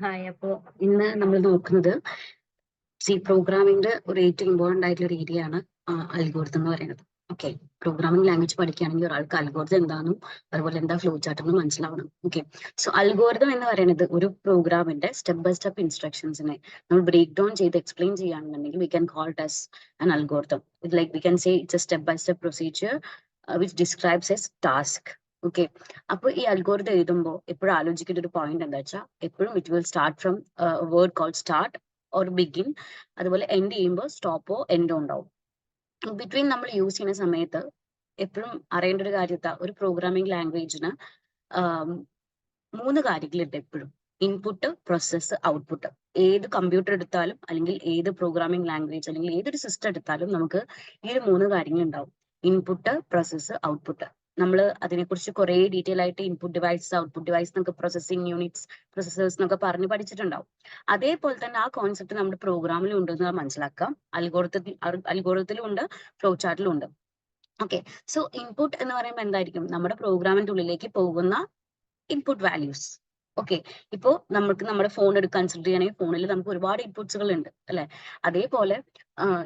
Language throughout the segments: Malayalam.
ഹായ്. അപ്പോൾ ഇന്ന് നമ്മൾ നോക്കുന്നത് പ്രോഗ്രാമിംഗിന്റെ ഒരു ഏറ്റവും ഇമ്പോർട്ടന്റ് ആയിട്ടുള്ള ഒരു ഏരിയ ആണ് അൽഗോരിതം എന്ന് പറയുന്നത്. ഓക്കെ, പ്രോഗ്രാമിംഗ് ലാംഗ്വേജ് പഠിക്കുകയാണെങ്കിൽ ഒരാൾക്ക് അൽഗോരിതം എന്താണെന്നും അതുപോലെ എന്താ ഫ്ലോ ചാർട്ട് എന്നും മനസ്സിലാവണം. ഓക്കെ, സോ അൽഗോരിതം എന്ന് പറയുന്നത് ഒരു പ്രോഗ്രാമിന്റെ സ്റ്റെപ്പ് ബൈ സ്റ്റെപ്പ് ഇൻസ്ട്രക്ഷൻസിനെ നമ്മൾ ബ്രേക്ക് ഡൗൺ ചെയ്ത് എക്സ്പ്ലെയിൻ ചെയ്യുകയാണെന്നുണ്ടെങ്കിൽ we can call it as an algorithm. It like we can say it's a step by step procedure which describes a task. Okay, അപ്പൊ ഈ അൽഗോരിതം എഴുതുമ്പോൾ എപ്പോഴും ആലോചിക്കേണ്ട ഒരു പോയിന്റ് എന്താ വെച്ചാൽ എപ്പോഴും it will start from word call start or begin, അതുപോലെ എൻഡ് ചെയ്യുമ്പോൾ സ്റ്റോപ്പോ എൻഡോ ഉണ്ടാവും. ബിറ്റ്വീൻ നമ്മൾ യൂസ് ചെയ്യുന്ന സമയത്ത് എപ്പോഴും അറിയേണ്ട ഒരു കാര്യത്താ, ഒരു പ്രോഗ്രാമിംഗ് ലാംഗ്വേജിന് മൂന്ന് കാര്യങ്ങളുണ്ട് എപ്പോഴും: ഇൻപുട്ട്, പ്രോസസ്സ്, ഔട്ട്പുട്ട്. ഏത് കമ്പ്യൂട്ടർ എടുത്താലും അല്ലെങ്കിൽ ഏത് പ്രോഗ്രാമിംഗ് ലാംഗ്വേജ് അല്ലെങ്കിൽ ഏതൊരു സിസ്റ്റം എടുത്താലും നമുക്ക് ഈ ഒരു മൂന്ന് കാര്യങ്ങൾ ഉണ്ടാവും: ഇൻപുട്ട്, പ്രോസസ്സ്, ഔട്ട്പുട്ട്. നമ്മൾ അതിനെക്കുറിച്ച് കുറെ ഡീറ്റെയിൽ ആയിട്ട് ഇൻപുട്ട് ഡിവൈസ്, ഔട്ട്പുട്ട് ഡിവൈസ് എന്നൊക്കെ, പ്രോസസ്സിംഗ് യൂണിറ്റ്സ്, പ്രോസസ്സേഴ്സ് എന്നൊക്കെ പറഞ്ഞ് പഠിച്ചിട്ടുണ്ടാവും. അതേപോലെ തന്നെ ആ കോൺസെപ്റ്റ് നമ്മുടെ പ്രോഗ്രാമിലും ഉണ്ടെന്ന് മനസ്സിലാക്കാം. അൽഗോരിതത്തിലും ഉണ്ട്, ഫ്ലോ ചാർട്ടിലും ഉണ്ട്. ഓക്കെ, സോ ഇൻപുട്ട് എന്ന് പറയുമ്പോൾ എന്തായിരിക്കും? നമ്മുടെ പ്രോഗ്രാമിന്റെ ഉള്ളിലേക്ക് പോകുന്ന ഇൻപുട്ട് വാല്യൂസ്. ഓക്കെ, ഇപ്പോ നമുക്ക് നമ്മുടെ ഫോൺ എടുത്ത് കൺസിഡർ ചെയ്യുകയാണെങ്കിൽ ഫോണിൽ നമുക്ക് ഒരുപാട് ഇൻപുട്സുകൾ ഉണ്ട് അല്ലെ? അതേപോലെ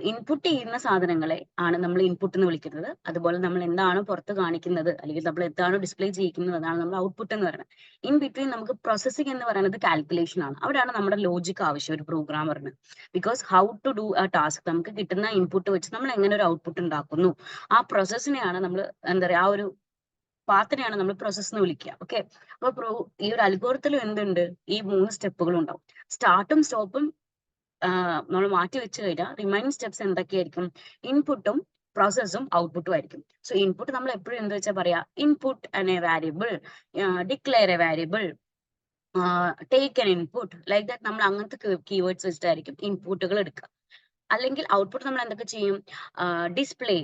ഇൻപുട്ട് ചെയ്യുന്ന സാധനങ്ങളെ ആണ് നമ്മൾ ഇൻപുട്ട് എന്ന് വിളിക്കുന്നത്. അതുപോലെ നമ്മൾ എന്താണ് പുറത്ത് കാണിക്കുന്നത് അല്ലെങ്കിൽ നമ്മൾ എന്താണ് ഡിസ്പ്ലേ ചെയ്യിക്കുന്നത് അതാണ് നമ്മൾ ഔട്ട്പുട്ട് എന്ന് പറയുന്നത്. ഇൻ ബിറ്റ്വീൻ നമുക്ക് പ്രോസസ്സിംഗ് എന്ന് പറയുന്നത് കാൽക്കുലേഷൻ ആണ്. അവിടെയാണ് നമ്മുടെ ലോജിക് ആവശ്യം ഒരു പ്രോഗ്രാമറിന്. ബിക്കോസ് ഹൗ ടു ഡു ആ ടാസ്ക്, നമുക്ക് കിട്ടുന്ന ഇൻപുട്ട് വെച്ച് നമ്മൾ എങ്ങനെ ഒരു ഔട്ട്പുട്ട് ഉണ്ടാക്കുന്നു, ആ പ്രോസസ്സിനെയാണ് നമ്മൾ എന്താ പറയുക, ആ ഒരു പാത്തിനെയാണ് നമ്മൾ പ്രോസസ് എന്ന് വിളിക്കുക. ഓക്കെ, അപ്പൊ ഈ ഒരു അൽഗോരിതത്തിലും എന്തുണ്ട്? ഈ മൂന്ന് സ്റ്റെപ്പുകളും ഉണ്ടാവും. സ്റ്റാർട്ടും സ്റ്റോപ്പും നമ്മൾ മാറ്റി വെച്ച് കഴിഞ്ഞാൽ റിമൈനിങ് സ്റ്റെപ്സ് എന്തൊക്കെയായിരിക്കും? ഇൻപുട്ടും പ്രോസസ്സും ഔട്ട്പുട്ടും ആയിരിക്കും. സോ ഇൻപുട്ട് നമ്മൾ എപ്പോഴും എന്താ വെച്ചാൽ പറയാ, input A variable, declare A variable, take N input, like that. നമ്മൾ അങ്ങനത്തെ കീവേഡ്സ് വെച്ചിട്ടായിരിക്കും ഇൻപുട്ടുകൾ എടുക്കുക. അല്ലെങ്കിൽ ഔട്ട്പുട്ട് നമ്മൾ എന്തൊക്കെ ചെയ്യും? ഡിസ്പ്ലേ,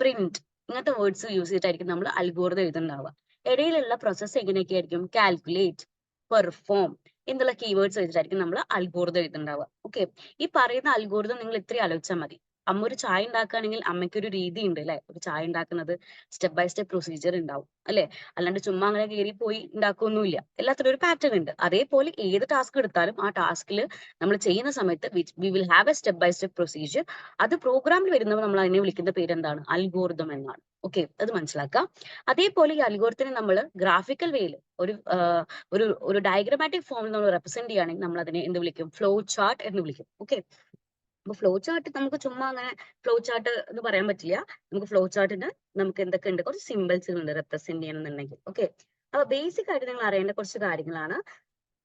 പ്രിന്റ്, ഇങ്ങനത്തെ വേർഡ്സ് യൂസ് ചെയ്തിട്ടായിരിക്കും നമ്മൾ അൽഗോരിതം എഴുതുന്നുണ്ടാവുക. ഇടയിലുള്ള പ്രോസസ്സ് എങ്ങനെയൊക്കെ ആയിരിക്കും? കാൽക്കുലേറ്റ്, പെർഫോം എന്നുള്ള കീവേഡ്സ് വെച്ചിട്ടായിരിക്കും നമ്മൾ അൽഗോരിതം എഴുതുന്നുണ്ടാവുക. ഓക്കെ, ഈ പറയുന്ന അൽഗോരിതം നിങ്ങൾ ഇത്രയും ആലോചിച്ചാൽ മതി. അമ്മ ഒരു ചായ ഉണ്ടാക്കുകയാണെങ്കിൽ അമ്മയ്ക്ക് ഒരു രീതി ഉണ്ട് അല്ലെ? ഒരു ചായ ഉണ്ടാക്കുന്നത് സ്റ്റെപ്പ് ബൈ സ്റ്റെപ്പ് പ്രൊസീജിയർ ഉണ്ടാവും അല്ലെ? അല്ലാണ്ട് ചുമ്മാ അങ്ങനെ കയറി പോയി ഉണ്ടാക്കുകയൊന്നുമില്ല. എല്ലാത്തിനും ഒരു പാറ്റേൺ ഉണ്ട്. അതേപോലെ ഏത് ടാസ്ക് എടുത്താലും ആ ടാസ്കിൽ നമ്മൾ ചെയ്യുന്ന സമയത്ത് we will have a step by step procedure. അത് പ്രോഗ്രാമിൽ വരുന്നപ്പോൾ നമ്മൾ അതിനെ വിളിക്കുന്ന പേര് എന്താണ്? അൽഗോരിതം എന്നാണ്. ഓക്കെ, അത് മനസ്സിലാക്കാം. അതേപോലെ ഈ അൽഗോരിതത്തിനെ നമ്മൾ ഗ്രാഫിക്കൽ വേയിൽ ഒരു ഒരു ഒരു ഡയഗ്രമാറ്റിക് ഫോമിൽ നമ്മൾ റെപ്രസെന്റ് ചെയ്യുകയാണെങ്കിൽ നമ്മൾ അതിനെ എന്ത് വിളിക്കും? ഫ്ലോ ചാർട്ട് എന്ന് വിളിക്കും. ഓക്കെ, അപ്പൊ ഫ്ലോ ചാർട്ട് നമുക്ക് ചുമ്മാ അങ്ങനെ ഫ്ലോ ചാർട്ട് എന്ന് പറയാൻ പറ്റില്ല. നമുക്ക് ഫ്ലോ ചാർട്ടിന് നമുക്ക് എന്തൊക്കെ ഉണ്ട്? കുറച്ച് സിമ്പിൾസുകൾ ഉണ്ട് റെപ്രസെന്റ് ചെയ്യണമെന്നുണ്ടെങ്കിൽ. ഓക്കെ, അപ്പൊ ബേസിക് ആയിട്ട് നിങ്ങൾ അറിയേണ്ട കുറച്ച് കാര്യങ്ങളാണ്.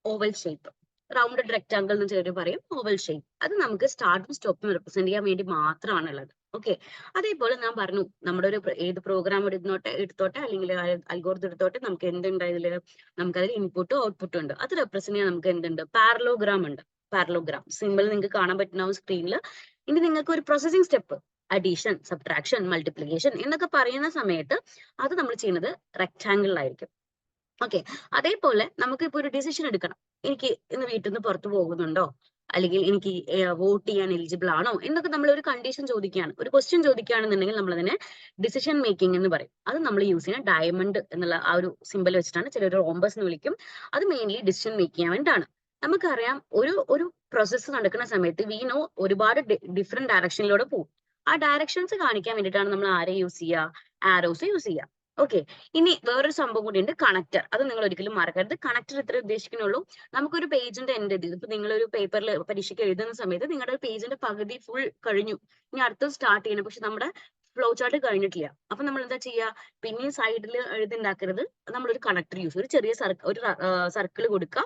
ഓവൽ ഷേപ്പ്, റൗണ്ടഡ് റെക്ടാങ്കിൾ എന്ന് ചിലർ പറയും. ഓവൽ ഷേപ്പ് അത് നമുക്ക് സ്റ്റാർട്ടും സ്റ്റോപ്പും റെപ്രസെന്റ് ചെയ്യാൻ വേണ്ടി മാത്രമാണ് ഉള്ളത്. ഓക്കെ, അതേപോലെ ഞാൻ പറഞ്ഞു, നമ്മുടെ ഒരു ഏത് പ്രോഗ്രാം എടുത്തോട്ടെ അല്ലെങ്കിൽ അൽഗോരിതം എടുത്തോട്ടെ, നമുക്ക് എന്തുണ്ട് ഇതില്? നമുക്കതിൽ ഇൻപുട്ടും ഔട്ട്പുട്ടും ഉണ്ട്. അത് റെപ്രസെന്റ് ചെയ്യാൻ നമുക്ക് എന്തുണ്ട്? പാരലോഗ്രാം ഉണ്ട്. പാരലോഗ്രാം സിമ്പിൾ നിങ്ങൾക്ക് കാണാൻ പറ്റുന്ന സ്ക്രീനിൽ. ഇനി നിങ്ങൾക്ക് ഒരു processing step, addition, subtraction, multiplication എന്നൊക്കെ പറയുന്ന സമയത്ത് അത് നമ്മൾ ചെയ്യുന്നത് റെക്ടാങ്കിളിലായിരിക്കും. ഓക്കെ, അതേപോലെ നമുക്ക് ഇപ്പൊ ഒരു ഡിസിഷൻ എടുക്കണം. എനിക്ക് ഇന്ന് വീട്ടിൽ നിന്ന് പുറത്തു പോകുന്നുണ്ടോ, അല്ലെങ്കിൽ എനിക്ക് വോട്ട് ചെയ്യാൻ എലിജിബിൾ ആണോ എന്നൊക്കെ നമ്മൾ ഒരു കണ്ടീഷൻ ചോദിക്കുകയാണ്, ഒരു ക്വസ്റ്റ്യൻ ചോദിക്കുകയാണെന്നുണ്ടെങ്കിൽ നമ്മൾ അതിനെ ഡിസിഷൻ മേക്കിംഗ് എന്ന് പറയും. അത് നമ്മൾ യൂസ് ചെയ്യുന്ന ഡയമണ്ട് എന്നുള്ള ആ ഒരു സിമ്പൽ വെച്ചിട്ടാണ്. ചിലർ റോംബസ് എന്ന് വിളിക്കും. അത് മെയിൻലി ഡിസിഷൻ മേക്ക് ചെയ്യാൻ വേണ്ടിയിട്ടാണ്. നമുക്കറിയാം, ഒരു പ്രോസസ്സ് നടക്കുന്ന സമയത്ത് വി നോ ഒരുപാട് ഡിഫറെന്റ് ഡയറക്ഷനിലൂടെ പോകും. ആ ഡയറക്ഷൻസ് കാണിക്കാൻ വേണ്ടിയിട്ടാണ് നമ്മൾ ആരെ യൂസ് ചെയ്യുക? ആരോസ് യൂസ് ചെയ്യുക. ഓക്കെ, ഇനി വേറൊരു സംഭവം കൂടി ഉണ്ട്, കണക്ടർ. അത് നിങ്ങൾ ഒരിക്കലും മറക്കരുത്. കണക്ടർ ഇത്ര ഉദ്ദേശിക്കുന്നുള്ളൂ, നമുക്കൊരു പേജിന്റെ എൻഡ് എത്തി. ഇപ്പൊ നിങ്ങളൊരു പേപ്പറിൽ പരീക്ഷയ്ക്ക് എഴുതുന്ന സമയത്ത് നിങ്ങളുടെ പേജിന്റെ പകുതി ഫുൾ കഴിഞ്ഞു, ഇനി അടുത്തത് സ്റ്റാർട്ട് ചെയ്യണം, പക്ഷെ നമ്മുടെ ഫ്ലോ ചാർട്ട് കഴിഞ്ഞിട്ടില്ല. അപ്പൊ നമ്മൾ എന്താ ചെയ്യുക? പിന്നെയും സൈഡിൽ എഴുതുണ്ടാക്കരുത്. നമ്മളൊരു കണക്ടർ യൂസ്, ഒരു ചെറിയ സർക്കിൾ കൊടുക്കുക.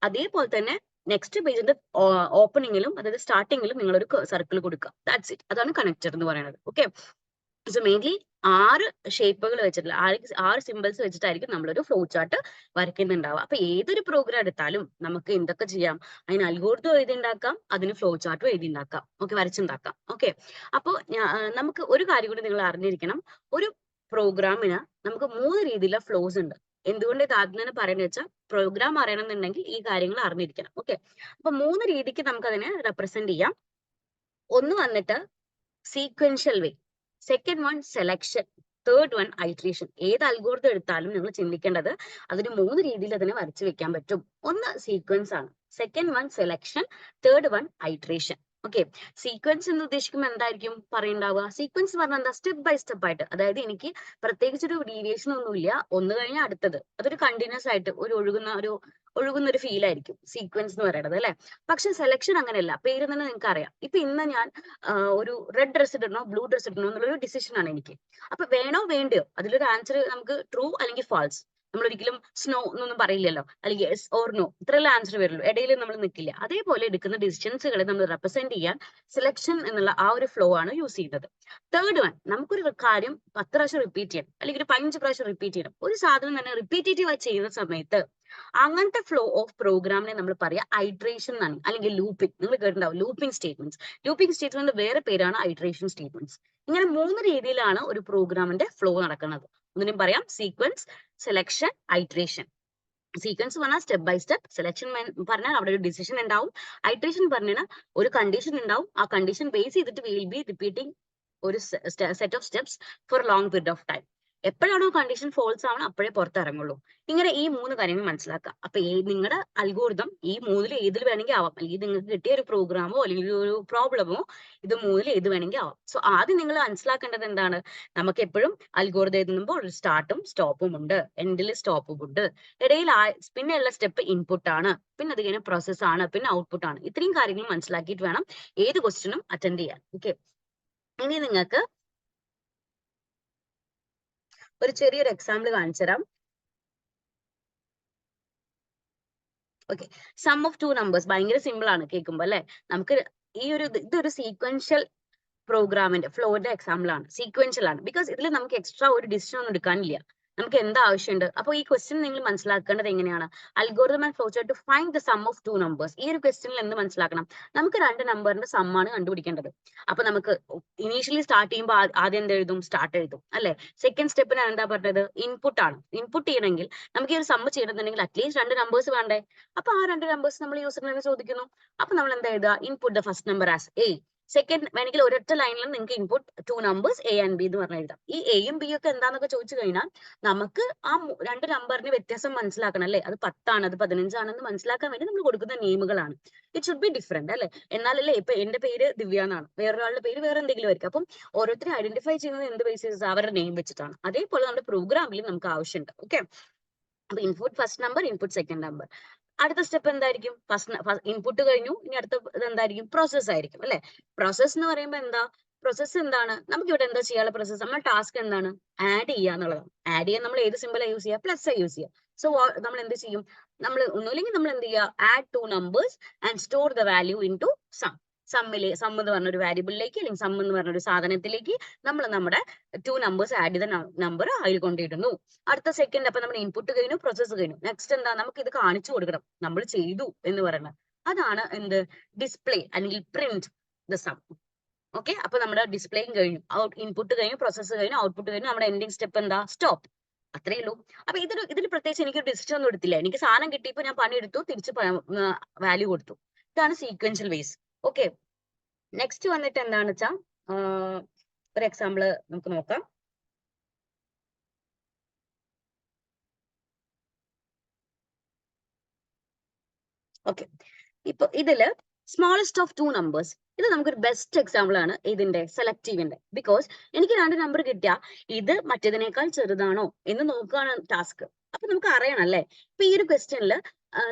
അതേപോലെ തന്നെ നെക്സ്റ്റ് പേജിന്റെ ഓപ്പണിങ്ങിലും അതായത് സ്റ്റാർട്ടിങ്ങിലും നിങ്ങളൊരു സർക്കിൾ കൊടുക്കുക. That's it. അതാണ് കണക്ടർ എന്ന് പറയുന്നത്. ഓക്കെ, സോ മെയിൻലി 6 ഷേപ്പുകൾ വെച്ചിട്ടുള്ള 6 സിമ്പിൾസ് വെച്ചിട്ടായിരിക്കും നമ്മളൊരു ഫ്ലോ ചാർട്ട് വരയ്ക്കുന്നുണ്ടാവുക. അപ്പൊ ഏതൊരു പ്രോഗ്രാം എടുത്താലും നമുക്ക് എന്തൊക്കെ ചെയ്യാം? അതിന് അൽഗോരിതം എഴുതി ഉണ്ടാക്കാം, അതിന് ഫ്ലോ ചാർട്ടും എഴുതി ഉണ്ടാക്കാം. ഓക്കെ, വരച്ചുണ്ടാക്കാം. ഓക്കെ, അപ്പോൾ നമുക്ക് ഒരു കാര്യം കൂടി നിങ്ങൾ അറിഞ്ഞിരിക്കണം. ഒരു പ്രോഗ്രാമിന് നമുക്ക് 3 രീതിയിലുള്ള ഫ്ലോസ് ഉണ്ട്. എന്തുകൊണ്ട് ഇത് ആദ്യം തന്നെ പറയുന്നത് വെച്ചാൽ, പ്രോഗ്രാം അറിയണമെന്നുണ്ടെങ്കിൽ ഈ കാര്യങ്ങൾ അറിഞ്ഞിരിക്കണം. ഓക്കെ, അപ്പൊ 3 രീതിക്ക് നമുക്ക് അതിനെ റെപ്രസെന്റ് ചെയ്യാം. ഒന്ന് വന്നിട്ട് sequential way, second one selection, third one iteration. ഏത് അൽഗോരിതം എടുത്താലും നിങ്ങൾ ചിന്തിക്കേണ്ടത് അതിന് 3 രീതിയിൽ അതിനെ വരച്ചു വെക്കാൻ പറ്റും. ഒന്ന് സീക്വൻസ് ആണ്, second one selection, third one iteration. Okay, sequence എന്ന് ഉദ്ദേശിക്കുമ്പോൾ എന്തായിരിക്കും പറയുണ്ടാവുക? സീക്വൻസ് പറഞ്ഞാൽ എന്താ? സ്റ്റെപ്പ് ബൈ സ്റ്റെപ്പ് ആയിട്ട്. അതായത് എനിക്ക് പ്രത്യേകിച്ചൊരു ഡീവിയേഷൻ ഒന്നുമില്ല, ഒന്ന് കഴിഞ്ഞാൽ അടുത്തത്, അതൊരു കണ്ടിന്യൂസ് ആയിട്ട് ഒഴുകുന്ന ഒരു ഫീൽ ആയിരിക്കും സീക്വൻസ് എന്ന് പറയുന്നത്, അല്ലെ? പക്ഷെ സെലക്ഷൻ അങ്ങനെയല്ല. പേര് തന്നെ നിങ്ങൾക്ക് അറിയാം. ഇപ്പൊ ഇന്ന് ഞാൻ ഒരു റെഡ് ഡ്രസ് ഇടണോ ബ്ലൂ ഡ്രസ് ഇടണോ എന്നുള്ളൊരു ഡിസിഷൻ ആണ് എനിക്ക്. അപ്പൊ വേണോ വേണ്ടയോ, അതിലൊരു ആൻസർ നമുക്ക് ട്രൂ അല്ലെങ്കിൽ ഫാൾസ്. നമ്മൾ ഒരിക്കലും സ്നോ എന്നൊന്നും പറയില്ലല്ലോ, അല്ലെങ്കിൽ യെസ് ഓർ നോ, ഇത്രയല്ല ആൻസർ വരുള്ളൂ, ഇടയിൽ നമ്മൾ നിൽക്കില്ല. അതേപോലെ എടുക്കുന്ന ഡിസിഷൻസുകളെ നമ്മൾ റെപ്രസെന്റ് ചെയ്യാൻ സെലക്ഷൻ എന്നുള്ള ആ ഒരു ഫ്ലോ ആണ് യൂസ് ചെയ്യുന്നത്. തേർഡ് വൺ, നമുക്കൊരു കാര്യം 10 പ്രാവശ്യം റിപ്പീറ്റ് ചെയ്യണം, അല്ലെങ്കിൽ ഒരു 15 പ്രാവശ്യം റിപ്പീറ്റ് ചെയ്യണം. ഒരു സാധനം തന്നെ റിപ്പീറ്റേറ്റീവ് ആയി ചെയ്യുന്ന സമയത്ത് അങ്ങനത്തെ ഫ്ലോ ഓഫ് പ്രോഗ്രാമിനെ നമ്മൾ പറയാ ഐട്രേഷൻ എന്നാണ്, അല്ലെങ്കിൽ ലൂപ്പിംഗ്. നിങ്ങൾ കേട്ടിട്ടുണ്ടാവും ലൂപ്പിംഗ് സ്റ്റേറ്റ്മെന്റ്സ്. ലൂപ്പിംഗ് സ്റ്റേറ്റ്മെന്റ് വേറെ പേരാണ് ഐട്രേഷൻ സ്റ്റേറ്റ്മെന്റ്സ്. ഇങ്ങനെ 3 രീതിയിലാണ് ഒരു പ്രോഗ്രാമിന്റെ ഫ്ലോ നടക്കുന്നത്. ഒന്നിനും പറയാം സീക്വൻസ്, സെലക്ഷൻ, ഐട്രേഷൻ. സീക്വൻസ് പറഞ്ഞാൽ സ്റ്റെപ്പ് ബൈ സ്റ്റെപ്പ്, സെലക്ഷൻ പറഞ്ഞാൽ അവിടെ ഒരു ഡിസിഷൻ ഉണ്ടാവും, ഐട്രേഷൻ പറഞ്ഞാൽ ഒരു കണ്ടീഷൻ ഉണ്ടാവും, ആ കണ്ടീഷൻ ബേസ് ചെയ്തിട്ട് വിൽ ബി റിപ്പീറ്റിംഗ് ഒരു set of steps for long period of time. എപ്പോഴാണോ കണ്ടീഷൻ ഫോൾസ് ആവണം അപ്പോഴേ പുറത്തിറങ്ങുള്ളൂ. ഇങ്ങനെ ഈ 3 കാര്യങ്ങൾ മനസ്സിലാക്കുക. അപ്പൊ നിങ്ങളുടെ അൽഗോരിതം ഈ 3 ഏതിൽ വേണമെങ്കിൽ ആവാം, അല്ലെങ്കിൽ നിങ്ങൾക്ക് കിട്ടിയ ഒരു പ്രോഗ്രാമോ അല്ലെങ്കിൽ ഒരു പ്രോബ്ലമോ ഇത് 3 ഏത് വേണമെങ്കിൽ ആവാം. സോ ആദ്യം നിങ്ങൾ മനസ്സിലാക്കേണ്ടത് എന്താണ്? നമുക്ക് എപ്പോഴും അൽഗോരിതം എഴുതുമ്പോൾ ഒരു സ്റ്റാർട്ടും സ്റ്റോപ്പും ഉണ്ട്, എൻഡിൽ സ്റ്റോപ്പും ഉണ്ട്, ഇടയിൽ പിന്നെയുള്ള സ്റ്റെപ്പ് ഇൻപുട്ട് ആണ്, പിന്നെ അത് കഴിഞ്ഞ പ്രോസസ് ആണ്, പിന്നെ ഔട്ട്പുട്ട് ആണ്. ഇത്രയും കാര്യങ്ങൾ മനസ്സിലാക്കിയിട്ട് വേണം ഏത് ക്വസ്റ്റ്യനും അറ്റൻഡ് ചെയ്യാൻ. ഓക്കെ, ഇനി നിങ്ങൾക്ക് ഒരു ചെറിയൊരു എക്സാമ്പിൾ കാണിച്ചു തരാം. Okay, sum of 2 numbers. ഭയങ്കര സിമ്പിൾ ആണ് കേൾക്കുമ്പോൾ, അല്ലെ? നമുക്ക് ഇതൊരു സീക്വൻഷ്യൽ പ്രോഗ്രാമിന്റെ ഫ്ലോയുടെ എക്സാമ്പിൾ ആണ്, സീക്വൻഷ്യൽ ആണ്. ബിക്കോസ് ഇതിൽ നമുക്ക് എക്സ്ട്രാ ഒരു ഡിസിഷൻ ഒന്നും എടുക്കാനില്ല, നമുക്ക് എന്താ ആവശ്യമുണ്ട്. അപ്പൊ ഈ ക്വസ്റ്റ്യൻ നിങ്ങൾ മനസ്സിലാക്കേണ്ടത് എങ്ങനെയാണ്? Algorithm and flow chart to find the sum of 2 numbers. ഈ ഒരു ക്വസ്റ്റ്യനിൽ എന്ത് മനസ്സിലാക്കണം? നമുക്ക് 2 നമ്പറിന്റെ സം ആണ് കണ്ടുപിടിക്കേണ്ടത്. അപ്പൊ നമുക്ക് ഇനീഷ്യലി സ്റ്റാർട്ട് ചെയ്യുമ്പോൾ ആദ്യം എന്ത് എഴുതും? സ്റ്റാർട്ട് എഴുതും, അല്ലെ? സെക്കൻഡ് സ്റ്റെപ്പിനാണ് എന്താ പറഞ്ഞത്? ഇൻപുട്ട് ആണ്. ഇൻപുട്ട് ചെയ്യണമെങ്കിൽ നമുക്ക് ഈ ഒരു സം ചെയ്യണമെന്നുണ്ടെങ്കിൽ അറ്റ്ലീസ്റ്റ് 2 നമ്പേഴ്സ് വേണ്ടേ? അപ്പൊ ആ 2 നമ്പേഴ്സ് നമ്മൾ യൂസറിനെ ചോദിക്കുന്നു. അപ്പൊ നമ്മൾ എന്താ എഴുതുക? Input the first number as A. Second വേണമെങ്കിൽ ഒരൊറ്റ ലൈനിൽ നിങ്ങൾക്ക് input 2 numbers A and B എന്ന് പറഞ്ഞ് എഴുതാം. ഈ എയും ബി ഒക്കെ എന്താന്നൊക്കെ ചോദിച്ചു കഴിഞ്ഞാൽ നമുക്ക് ആ 2 നമ്പറിന് വ്യത്യാസം മനസ്സിലാക്കണം, അല്ലെ? അത് 10 ആണ്, അത് 15 ആണെന്ന് മനസ്സിലാക്കാൻ വേണ്ടി നമ്മൾ കൊടുക്കുന്ന നെയിമുകളാണ്. ഇറ്റ് ഷുഡ് ബി ഡിഫറെന്റ്, അല്ലെ? എന്നാലല്ലേ, ഇപ്പൊ എന്റെ പേര് ദിവ്യ എന്നാണ്, വേറൊരാളുടെ പേര് വേറെ എന്തെങ്കിലും ആയിരിക്കും. അപ്പം ഓരോരുത്തരെ ഐഡന്റിഫൈ ചെയ്യുന്നത് എന്ത് ബേസിസ്? അവരുടെ നെയിം വെച്ചിട്ടാണ്. അതേപോലെ നമ്മുടെ പ്രോഗ്രാമിൽ നമുക്ക് ആവശ്യമുണ്ട്. ഓക്കെ, അപ്പൊ input first number, input second number. അടുത്ത സ്റ്റെപ്പ് എന്തായിരിക്കും? ഫസ്റ്റ് ഇൻപുട്ട് കഴിഞ്ഞു, ഇനി അടുത്ത എന്തായിരിക്കും? പ്രോസസ് ആയിരിക്കും, അല്ലെ? പ്രോസസ് എന്ന് പറയുമ്പോൾ എന്താ? പ്രോസസ് എന്താണ്? നമുക്ക് ഇവിടെ എന്താ ചെയ്യാനുള്ള പ്രോസസ്? നമ്മുടെ ടാസ്ക് എന്താണ്? ആഡ് ചെയ്യുക എന്നുള്ളതാണ്. ആഡ് ചെയ്യാൻ നമ്മൾ ഏത് സിമ്പിളാണ് യൂസ് ചെയ്യുക? പ്ലസ് യൂസ് ചെയ്യുക. സോ നമ്മൾ എന്ത് ചെയ്യും? നമ്മൾ ഒന്നുമില്ലെങ്കിൽ നമ്മൾ എന്ത് ചെയ്യുക? Add 2 numbers and store the value into sum. Sum എന്ന് പറഞ്ഞ ഒരു വാരിയബിളിലേക്ക്, അല്ലെങ്കിൽ സം എന്ന് പറഞ്ഞ ഒരു സാധനത്തിലേക്ക് നമ്മൾ നമ്മുടെ 2 നമ്പേഴ്സ് ആഡ് ചെയ്ത നമ്പർ അതിൽ കൊണ്ടിടുന്നു. അടുത്ത സെക്കൻഡ്, അപ്പൊ നമ്മുടെ ഇൻപുട്ട് കഴിഞ്ഞു, പ്രോസസ് കഴിഞ്ഞു. നെക്സ്റ്റ് എന്താ? നമുക്ക് ഇത് കാണിച്ചു കൊടുക്കണം, നമ്മൾ ചെയ്തു എന്ന് പറയുന്നത്. അതാണ് എന്ത്? ഡിസ്പ്ലേ അല്ലെങ്കിൽ പ്രിന്റ് ദ സം. ഓക്കെ, അപ്പൊ നമ്മുടെ ഡിസ്പ്ലേയും കഴിഞ്ഞു, ഇൻപുട്ട് കഴിഞ്ഞു, പ്രോസസ് കഴിഞ്ഞു, ഔട്ട്പുട്ട് കഴിഞ്ഞു. നമ്മുടെ എൻഡിങ് സ്റ്റെപ്പ് എന്താ? സ്റ്റോപ്പ്. അത്രേ ഉള്ളൂ. അപ്പൊ ഇതിൽ പ്രത്യേകിച്ച് എനിക്ക് ഡിസിഷൻ ഒന്നും എടുത്തില്ല. എനിക്ക് സാധനം കിട്ടിയപ്പോൾ ഞാൻ പണിയെടുത്തു, തിരിച്ച് വാല്യൂ കൊടുത്തു. ഇതാണ് സീക്വൻഷ്യൽ വേസ്. ഓക്കെ, നെക്സ്റ്റ് വന്നിട്ട് എന്താണെന്ന് വെച്ചാൽ ഒരു എക്സാമ്പിൾ നമുക്ക് നോക്കാം. ഓക്കെ, ഇപ്പൊ ഇതില് സ്മോളസ്റ്റ് ഓഫ് 2 നമ്പേഴ്സ്, ഇത് നമുക്കൊരു ബെസ്റ്റ് എക്സാമ്പിൾ ആണ് ഇതിന്റെ സെലക്റ്റീവിന്റെ. ബിക്കോസ് എനിക്ക് 2 നമ്പർ കിട്ടിയ ഇത് മറ്റേതിനേക്കാൾ ചെറുതാണോ എന്ന് നോക്കുകയാണ് ടാസ്ക്. അപ്പൊ നമുക്ക് അറിയണം, അല്ലെ? ഇപ്പൊ ഈ ഒരു ക്വസ്റ്റ്യനിൽ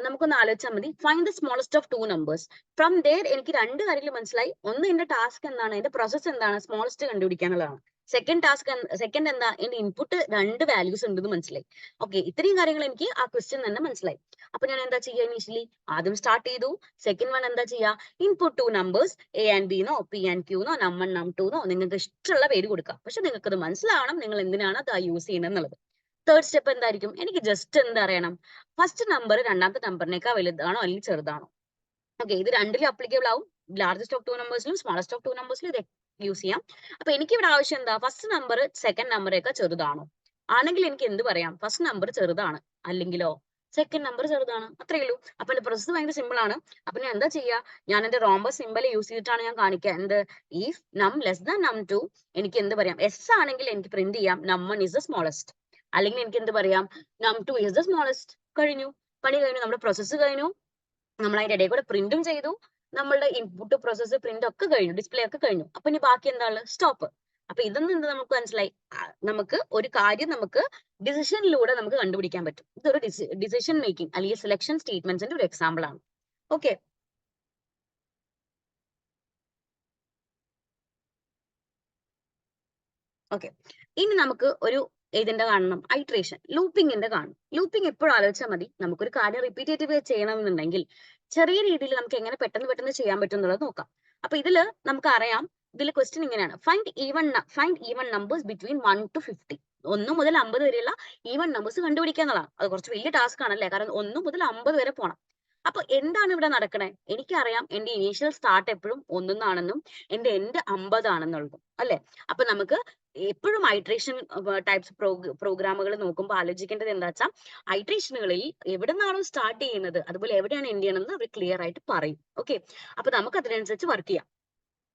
നമുക്കൊന്ന് ആലോചിച്ചാൽ മതി. Find the smallest of 2 numbers. From there എനിക്ക് 2 കാര്യങ്ങൾ മനസ്സിലായി. ഒന്ന്, എന്റെ ടാസ്ക് എന്താണ്, എന്റെ പ്രോസസ് എന്താണ്? സ്മോളസ്റ്റ് കണ്ടുപിടിക്കാനുള്ളതാണ്. സെക്കൻഡ് എന്താ? എന്റെ ഇൻപുട്ട് 2 വാല്യൂസ് ഉണ്ടെന്ന് മനസ്സിലായി. ഓക്കെ, ഇത്രയും കാര്യങ്ങൾ എനിക്ക് ആ ക്വസ്റ്റ്യൻ തന്നെ മനസ്സിലായി. അപ്പൊ ഞാൻ എന്താ ചെയ്യുക? ഇനീഷ്യലി ആദ്യം സ്റ്റാർട്ട് ചെയ്തു. സെക്കൻഡ് വൺ എന്താ ചെയ്യുക? Input 2 numbers A and B എന്നോ പി ആൻഡ് ക്യൂ എന്നോ നം 1 നം 2 എന്നോ നിങ്ങൾക്ക് ഇഷ്ടമുള്ള പേര് കൊടുക്കാം. പക്ഷെ നിങ്ങൾക്ക് അത് മനസ്സിലാവണം നിങ്ങൾ എന്തിനാണ് അത് യൂസ് ചെയ്യുന്നത് എന്നുള്ളത്. തേർഡ് സ്റ്റെപ്പ് എന്തായിരിക്കും? എനിക്ക് ജസ്റ്റ് എന്താ അറിയണം? ഫസ്റ്റ് നമ്പർ രണ്ടാമത്തെ നമ്പറിനേക്കാൾ വലുതാണോ അല്ലെങ്കിൽ ചെറുതാണോ? ഓക്കെ, ഇത് രണ്ടിലും അപ്ലിക്കബിൾ ആവും. ലാർജസ്റ്റ് ഓഫ് 2 നമ്പേഴ്സിലും സ്മോളസ്റ്റ് ഓഫ് 2 നമ്പേഴ്സിലും ഇത് യൂസ് ചെയ്യാം. അപ്പൊ എനിക്ക് ഇവിടെ ആവശ്യം എന്താ? ഫസ്റ്റ് നമ്പർ സെക്കൻഡ് നമ്പറേക്കാൾ ചെറുതാണോ? ആണെങ്കിൽ എനിക്ക് എന്ത് പറയാം? ഫസ്റ്റ് നമ്പർ ചെറുതാണ്. അല്ലെങ്കിലോ സെക്കൻഡ് നമ്പർ ചെറുതാണ്, അത്രയേ ഉള്ളൂ. അപ്പൊ എന്റെ പ്രോസസ് ഭയങ്കര സിമ്പിൾ ആണ്. അപ്പൊ ഞാൻ എന്താ ചെയ്യാ, ഞാൻ എന്റെ റോംബസ് സിമ്പൽ യൂസ് ചെയ്തിട്ടാണ് ഞാൻ കാണിക്കുക. എന്ത്, ഇഫ് നം ലെസ് ദാൻ നം 2 എനിക്ക് എന്ത് പറയാം, എസ് ആണെങ്കിൽ എനിക്ക് പ്രിന്റ് ചെയ്യാം നം 1 ഇസ് ദ സ്മോളസ്റ്റ്, അല്ലെങ്കിൽ എനിക്ക് എന്ത് പറയാം, നം 2 ഇസ് ദ സ്മോളസ്റ്റ്. കഴിഞ്ഞു, പണി കഴിഞ്ഞു, നമ്മുടെ പ്രോസസ്സ് കഴിഞ്ഞു. നമ്മൾ അതിന്റെ ഇടയിൽ കൂടെ പ്രിന്റും ചെയ്തു, നമ്മളുടെ ഇൻപുട്ട് പ്രോസസ്സ് പ്രിന്റ് ഒക്കെ കഴിഞ്ഞു, ഡിസ്പ്ലേ ഒക്കെ കഴിഞ്ഞു. അപ്പൊ ഇനി ബാക്കി എന്താണ്, സ്റ്റോപ്പ്. അപ്പൊ ഇതൊന്നും എന്ത് നമുക്ക് മനസ്സിലായി, നമുക്ക് ഒരു കാര്യം നമുക്ക് ഡിസിഷനിലൂടെ നമുക്ക് കണ്ടുപിടിക്കാൻ പറ്റും. ഇതൊരു ഡിസിഷൻ മേക്കിംഗ് അല്ലെങ്കിൽ സെലക്ഷൻ സ്റ്റേറ്റ്മെന്റ്സിന്റെ ഒരു എക്സാമ്പിൾ ആണ്. Okay, okay. ഇനി നമുക്ക് ഒരു ഇതിന്റെ കാണണം, ഐട്രേഷൻ, ലൂപ്പിങ്ങിന്റെ കാണണം. ലൂപ്പിംഗ് എപ്പോഴും ആലോചിച്ചാൽ മതി, നമുക്കൊരു കാര്യം റിപ്പീറ്റേറ്റീവ് ചെയ്യണമെന്നുണ്ടെങ്കിൽ ചെറിയ രീതിയിൽ നമുക്ക് എങ്ങനെ പെട്ടെന്ന് ചെയ്യാൻ പറ്റും എന്നുള്ളത് നോക്കാം. അപ്പൊ ഇതില് നമുക്കറിയാം, ഇതിൽ ക്വസ്റ്റ്യൻ ഇങ്ങനെയാണ്, find even numbers between 1 to 50. 1 മുതൽ 50 വരെയുള്ള ഈവൻ നമ്പേഴ്സ് കണ്ടുപിടിക്കുക എന്നുള്ളതാണ്. അത് കുറച്ച് വലിയ ടാസ്ക് ആണല്ലേ, കാരണം 1 മുതൽ 50 വരെ പോകണം. അപ്പൊ എന്താണ് ഇവിടെ നടക്കണേ, എനിക്കറിയാം എന്റെ ഇനീഷ്യൽ സ്റ്റാർട്ട് എപ്പോഴും 1 ആണെന്നും എന്റെ എൻഡ് 50 ആണെന്നുള്ളതും അല്ലെ. അപ്പൊ നമുക്ക് എപ്പോഴും ഐട്രേഷൻ ടൈപ്സ് പ്രോഗ്രാമുകൾ നോക്കുമ്പോൾ ആലോചിക്കേണ്ടത് എന്താ വെച്ചാൽ, ഐട്രേഷനുകളിൽ എവിടെ നിന്നാണോ സ്റ്റാർട്ട് ചെയ്യുന്നത് അതുപോലെ എവിടെയാണ് എൻഡ് ചെയ്യണമെന്ന് അവർ ക്ലിയർ ആയിട്ട് പറയും. ഓക്കെ, അപ്പൊ നമുക്ക് അതിനനുസരിച്ച് വർക്ക് ചെയ്യാം.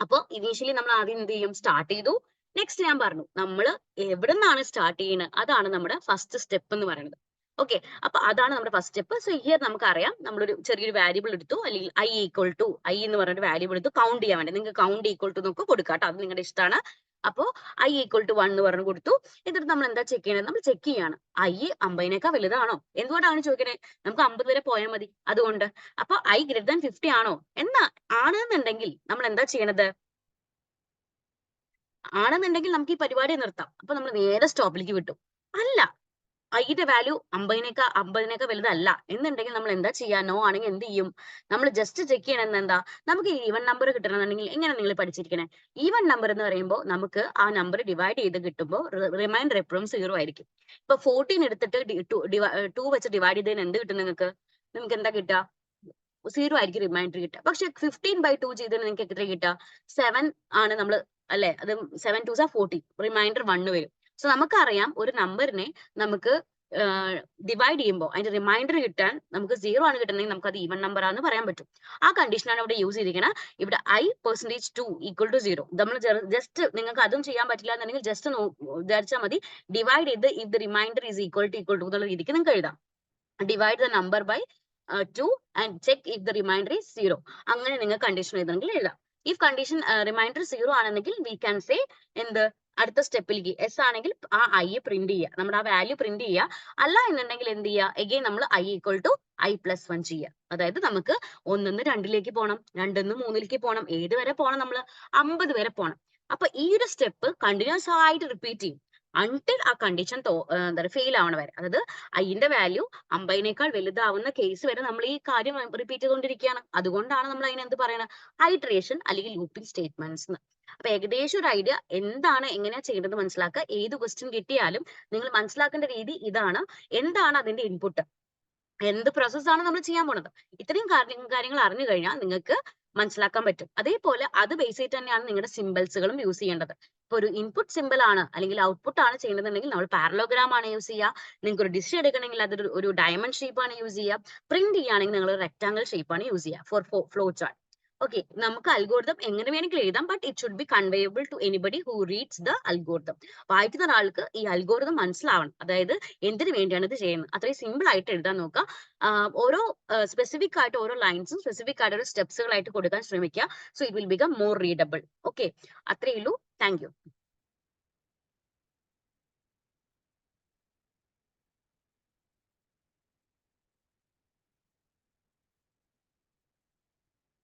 അപ്പൊ ഇനീഷ്യലി നമ്മൾ ആദ്യം എന്ത് ചെയ്യും, സ്റ്റാർട്ട് ചെയ്തു. നെക്സ്റ്റ് ഞാൻ പറഞ്ഞു, നമ്മൾ എവിടെ നിന്നാണ് സ്റ്റാർട്ട് ചെയ്യുന്നത് അതാണ് നമ്മുടെ ഫസ്റ്റ് സ്റ്റെപ്പ് എന്ന് പറയുന്നത്. ഓക്കെ, അപ്പൊ അതാണ് നമ്മുടെ ഫസ്റ്റ് സ്റ്റെപ്പ്. സോ ഹിയർ നമുക്കറിയാം, നമ്മളൊരു ചെറിയൊരു വാരിയബിൾ എടുത്തു, അല്ലെങ്കിൽ ഐ ഈക്വൽ ടു ഐ എന്ന് പറഞ്ഞൊരു വാരിയബിൾ എടുത്തു, കൗണ്ട് ചെയ്യാൻ വേണ്ടി. നിങ്ങൾക്ക് കൗണ്ട് ഈക്വൽ ടു നോക്കി കൊടുക്കാം കേട്ടോ, അത് നിങ്ങളുടെ ഇഷ്ടമാണ്. അപ്പോ ഐ ഈക്വൽ ടു 1 എന്ന് പറഞ്ഞു കൊടുത്തു. എന്നിട്ട് നമ്മൾ എന്താ ചെക്ക് ചെയ്യണത്, നമ്മൾ ചെക്ക് ചെയ്യാണ് ഐ 50 വലുതാണോ. എന്തുകൊണ്ടാണ് ചോദിക്കണേ, നമുക്ക് 50 വരെ പോയാൽ മതി, അതുകൊണ്ട്. അപ്പൊ ഐ ഗ്രേറ്റർ ദാൻ 50 ആണോ, ആണെന്നുണ്ടെങ്കിൽ നമ്മൾ എന്താ ചെയ്യണത്, ആണെന്നുണ്ടെങ്കിൽ നമുക്ക് ഈ പരിപാടി നിർത്താം. അപ്പൊ നമ്മൾ നേരെ സ്റ്റോപ്പിലേക്ക് വിട്ടു. അല്ല, ഐയുടെ വാല്യൂ 50 വലുതല്ല എന്നുണ്ടെങ്കിൽ നമ്മൾ എന്താ ചെയ്യാ, നോ ആണെങ്കിൽ എന്ത് ചെയ്യും, നമ്മൾ ജസ്റ്റ് ചെക്ക് ചെയ്യണമെന്ന് എന്താ, നമുക്ക് ഈവൻ നമ്പർ കിട്ടണമെന്നുണ്ടെങ്കിൽ എങ്ങനെ നിങ്ങൾ പഠിച്ചിരിക്കണേ, ഈവൻ നമ്പർ എന്ന് പറയുമ്പോൾ നമുക്ക് ആ നമ്പർ ഡിവൈഡ് ചെയ്ത് കിട്ടുമ്പോൾ റിമൈൻഡർ എപ്പോഴും 0 ആയിരിക്കും. ഇപ്പൊ 14 എടുത്തിട്ട് 2 വെച്ച് ഡിവൈഡ് ചെയ്തതിന് എന്ത് കിട്ടും, നിങ്ങൾക്ക് എന്താ കിട്ടുക, 0 ആയിരിക്കും റിമൈൻഡർ കിട്ടുക. പക്ഷെ 15/2 ചെയ്തതിന് നിങ്ങൾക്ക് എത്ര കിട്ടുക, 7 ആണ് നമ്മൾ അല്ലെ, അത് 7 2s are 40, റിമൈൻഡർ 1 വരും. സോ നമുക്കറിയാം ഒരു നമ്പറിനെ നമുക്ക് ഡിവൈഡ് ചെയ്യുമ്പോൾ അതിന്റെ റിമൈൻഡർ കിട്ടാൻ നമുക്ക് 0 ആണ് കിട്ടുന്നെങ്കിൽ നമുക്ക് അത് ഈവൻ നമ്പർ ആണെന്ന് പറയാൻ പറ്റും. ആ കണ്ടീഷനാണ് ഇവിടെ യൂസ് ചെയ്തിരിക്കുന്നത്. ഇവിടെ i%2 ഈക്വൽ ടു 0. നമ്മൾ ജസ്റ്റ്, നിങ്ങൾക്ക് അതും ചെയ്യാൻ പറ്റില്ല എന്നുണ്ടെങ്കിൽ ജസ്റ്റ് വിചാരിച്ചാൽ മതി, ഡിവൈഡ് ചെയ്ത് if the remainder is equal to എന്നുള്ള രീതിക്ക് നിങ്ങൾക്ക് എഴുതാം. Divide the number by 2 and check if the remainder is 0. അങ്ങനെ നിങ്ങൾ കണ്ടീഷൻ എഴുതണമെങ്കിൽ എഴുതാം. ഇഫ് കണ്ടീഷൻ റിമൈൻഡർ 0 ആണെന്നെങ്കിൽ വി ക്യാൻ സേ എന്ത്, അടുത്ത സ്റ്റെപ്പിലേക്ക് എസ് ആണെങ്കിൽ ആ ഐ പ്രിന്റ് ചെയ്യുക, നമ്മുടെ ആ വാല്യൂ പ്രിന്റ് ചെയ്യുക. അല്ല എന്നുണ്ടെങ്കിൽ എന്ത് ചെയ്യുക, എഗെയിൻ നമ്മൾ ഐ ഈക്വൽ ടു i+1 ചെയ്യുക. അതായത് നമുക്ക് 1 നിന്ന് 2 പോകണം, 2 നിന്ന് 3 പോകണം, ഏത് വരെ പോകണം, നമ്മൾ 50 വരെ പോകണം. അപ്പൊ ഈ ഒരു സ്റ്റെപ്പ് കണ്ടിന്യൂസ് ആയിട്ട് റിപ്പീറ്റ് ചെയ്യും അൺടിൽ ആ കണ്ടീഷൻ എന്താ ഫെയിൽ ആവണ വരെ. അതായത് ഐന്റെ വാല്യൂ 50 വലുതാവുന്ന കേസ് വരെ നമ്മൾ ഈ കാര്യം റിപ്പീറ്റ് ചെയ്തുകൊണ്ടിരിക്കുകയാണ്. അതുകൊണ്ടാണ് നമ്മൾ അതിനെ എന്ത് പറയണത്, ഐട്രേഷൻ അല്ലെങ്കിൽ ലൂപ്പിംഗ് സ്റ്റേറ്റ്മെന്റ്സ് എന്ന്. അപ്പൊ ഏകദേശം ഒരു ഐഡിയ എന്താണ്, എങ്ങനെയാ ചെയ്യേണ്ടത് മനസ്സിലാക്കുക. ഏത് ക്വസ്റ്റ്യൻ കിട്ടിയാലും നിങ്ങൾ മനസ്സിലാക്കേണ്ട രീതി ഇതാണ്, എന്താണ് അതിന്റെ ഇൻപുട്ട്, എന്ത് പ്രോസസ്സാണ് നമ്മൾ ചെയ്യാൻ പോണത്. ഇത്രയും കാര്യങ്ങൾ അറിഞ്ഞു കഴിഞ്ഞാൽ നിങ്ങൾക്ക് മനസ്സിലാക്കാൻ പറ്റും. അതേപോലെ അത് ബേസ് ചെയ്തിട്ട് തന്നെയാണ് നിങ്ങളുടെ സിമ്പിൾസുകളും യൂസ് ചെയ്യേണ്ടത്. ഇപ്പൊ ഒരു ഇൻപുട്ട് സിമ്പിൾ ആണ് അല്ലെങ്കിൽ ഔട്ട്പുട്ട് ആണ് ചെയ്യേണ്ടതെങ്കിൽ നമ്മൾ പാരലോഗ്രാം ആണ് യൂസ് ചെയ്യുക. നിങ്ങൾക്ക് ഒരു ഡിഷ് എടുക്കണമെങ്കിൽ അതൊരു ഒരു ഡയമണ്ട് ഷേപ്പ് ആണ് യൂസ് ചെയ്യുക. പ്രിന്റ് ചെയ്യുകയാണെങ്കിൽ നിങ്ങൾ റെക്ടാങ്കിൾ ഷേപ്പ് ആണ് യൂസ് ചെയ്യുക ഫോർ ഫ്ലോ ചാർട്ട്. ഓക്കെ, നമുക്ക് അൽഗോരിതം എങ്ങനെ വേണമെങ്കിലും എഴുതാം, but it should be conveyable to anybody who reads the algorithm. വായിക്കുന്ന ഒരാൾക്ക് ഈ അൽഗോരിതം മനസ്സിലാവണം, അതായത് എന്തിനു വേണ്ടിയാണ് ഇത് ചെയ്യുന്നത്. അത്രയും സിമ്പിൾ ആയിട്ട് എഴുതാൻ നോക്കുക. ഓരോ സ്പെസിഫിക് ആയിട്ട് ഓരോ ലൈൻസും സ്പെസിഫിക് ആയിട്ട് ഓരോ സ്റ്റെപ്സുകളായിട്ട് കൊടുക്കാൻ ശ്രമിക്കുക. So it will become more readable. Okay, അത്രയേ ഉള്ളൂ. Thank you.